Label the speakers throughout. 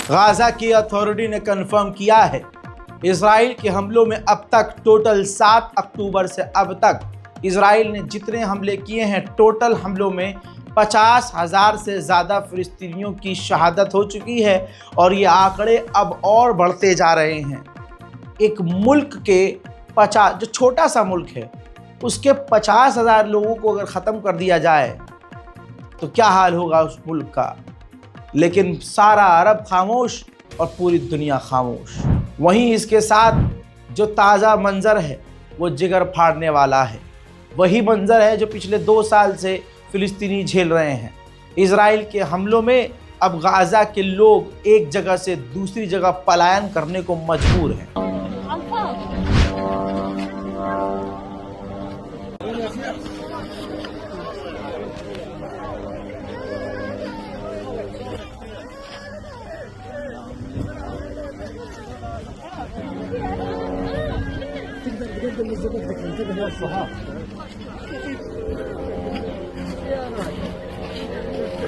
Speaker 1: Gaza की authority ने confirm किया है इजराइल के हमलों में अब तक टोटल 7 अक्टूबर से अब तक इजराइल ने जितने हमले किए हैं, टोटल हमलों में 50,000 से ज़्यादा फ़िलिस्तीनियों की शहादत हो चुकी है और ये आंकड़े अब और बढ़ते जा रहे हैं। एक मुल्क के 50, जो छोटा सा मुल्क है, उसके 50,000 लोगों को अगर ख़त्म कर दिया जाए तो क्या हाल होगा उस मुल्क का। लेकिन सारा अरब खामोश और पूरी दुनिया खामोश। वहीं इसके साथ जो ताज़ा मंज़र है वो जिगर फाड़ने वाला है। वही मंज़र है जो पिछले 2 साल से फ़िलिस्तीनी झेल रहे हैं। इजराइल के हमलों में अब गाज़ा के लोग एक जगह से दूसरी जगह पलायन करने को मजबूर हैं।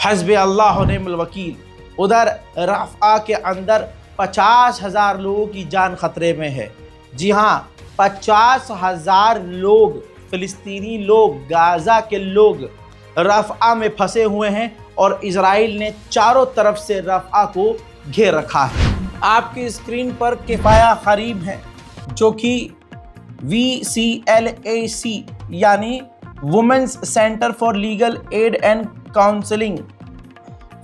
Speaker 1: हस्बी अल्लाह व निअमल वकील। उधर रफ़ा के अंदर 50,000 लोगों की जान खतरे में है। जी हाँ, 50,000 लोग, फ़िलिस्तीनी लोग, गाज़ा के लोग रफ़ा में फंसे हुए हैं और इजराइल ने चारों तरफ से रफ़ा को घेर रखा है। आपकी स्क्रीन पर किफ़ाया ख़रीब है जो कि VCLAC यानी women's centre for legal aid and counselling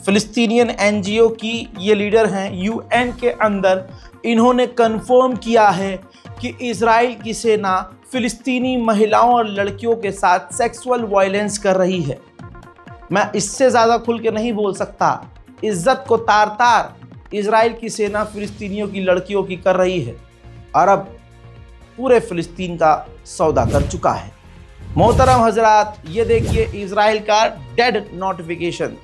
Speaker 1: Palestinian NGO की ये लीडर हैं। UN के अंदर इन्होंने कंफर्म किया है कि इजराइल की सेना फ़िलिस्तीनी महिलाओं और लड़कियों के साथ सेक्सुअल वायलेंस कर रही है। मैं इससे ज़्यादा खुल के नहीं बोल सकता। इज़्ज़त को तार तार इजराइल की सेना फ़िलिस्तीनियों की लड़कियों की कर रही है। अरब पूरे फ़िलिस्तीन का सौदा कर चुका है। मोहतरम हजरात, ये देखिए इजराइल का डेड नोटिफिकेशन।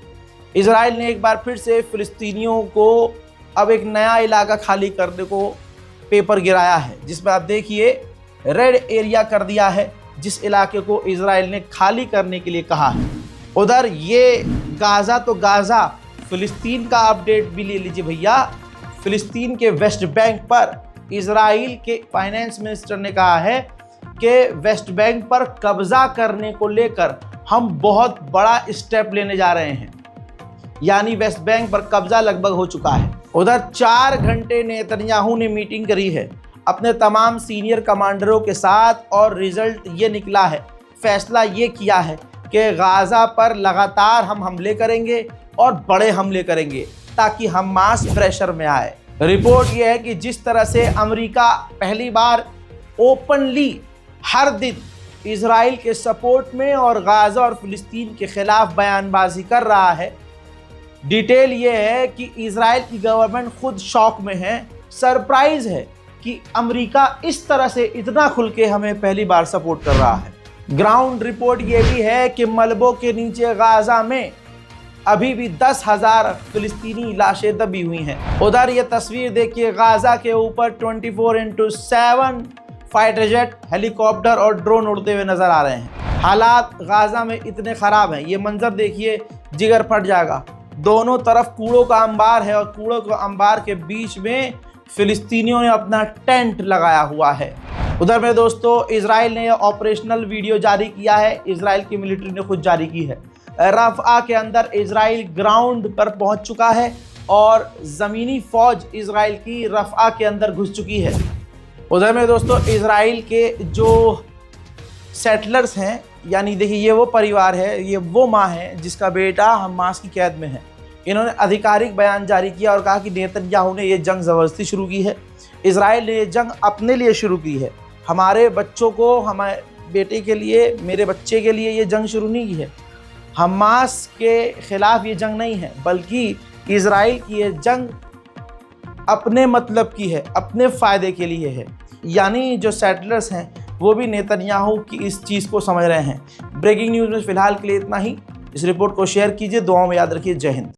Speaker 1: इजराइल ने एक बार फिर से फ़िलिस्तीनियों को अब एक नया इलाका खाली करने को पेपर गिराया है, जिसमें आप देखिए रेड एरिया कर दिया है, जिस इलाके को इजराइल ने खाली करने के लिए कहा है। उधर ये गाज़ा तो गाज़ा, फ़िलिस्तीन का अपडेट भी ले लीजिए भैया। फ़िलिस्तीन के वेस्ट बैंक पर इजराइल के फाइनेंस मिनिस्टर ने कहा है कि वेस्ट बैंक पर कब्ज़ा करने को लेकर हम बहुत बड़ा स्टेप लेने जा रहे हैं, यानी वेस्ट बैंक पर कब्ज़ा लगभग हो चुका है। उधर 4 घंटे नेतन्याहू ने मीटिंग करी है अपने तमाम सीनियर कमांडरों के साथ और रिज़ल्ट ये निकला है, फैसला ये किया है कि गाज़ा पर लगातार हम हमले करेंगे और बड़े हमले करेंगे ताकि हमास प्रेशर में आए। रिपोर्ट ये है कि जिस तरह से अमेरिका पहली बार ओपनली हर दिन इजराइल के सपोर्ट में और गाज़ा और फ़िलिस्तीन के ख़िलाफ़ बयानबाजी कर रहा है, डिटेल ये है कि इजराइल की गवर्नमेंट खुद शॉक में है। सरप्राइज़ है कि अमेरिका इस तरह से इतना खुल के हमें पहली बार सपोर्ट कर रहा है। ग्राउंड रिपोर्ट ये भी है कि मलबों के नीचे गाज़ा में अभी भी 10,000 फिलिस्तीनी लाशें दबी हुई हैं। उधर ये तस्वीर देखिए, गाजा के ऊपर 24/7 फाइटर जेट, हेलीकॉप्टर और ड्रोन उड़ते हुए नजर आ रहे हैं। हालात गाजा में इतने ख़राब हैं, ये मंजर देखिए, जिगर फट जाएगा। दोनों तरफ कूड़ों का अंबार है और कूड़ों के अंबार के बीच में फिलिस्तीनियों ने अपना टेंट लगाया हुआ है। उधर में दोस्तों, इजराइल ने ऑपरेशनल वीडियो जारी किया है, इजराइल की मिलिट्री ने खुद जारी की है। रफ़ा के अंदर इजराइल ग्राउंड पर पहुंच चुका है और ज़मीनी फ़ौज इजराइल की रफ़ा के अंदर घुस चुकी है। उधर में दोस्तों, इजराइल के जो सेटलर्स हैं, यानी देखिए ये वो परिवार है, ये वो माँ है जिसका बेटा हमास की कैद में है। इन्होंने आधिकारिक बयान जारी किया और कहा कि नेतन्याहू ने ये जंग ज़बरदस्ती शुरू की है, इजराइल ने ये जंग अपने लिए शुरू की है, हमारे बच्चों को, हमारे बेटे के लिए, मेरे बच्चे के लिए ये जंग शुरू नहीं की है। हमास के ख़िलाफ़ ये जंग नहीं है, बल्कि इजराइल की ये जंग अपने मतलब की है, अपने फ़ायदे के लिए है। यानी जो सेटलर्स हैं वो भी नेतन्याहू की इस चीज़ को समझ रहे हैं। ब्रेकिंग न्यूज़ में फ़िलहाल के लिए इतना ही। इस रिपोर्ट को शेयर कीजिए, दुआओं में याद रखिए। जय हिंद।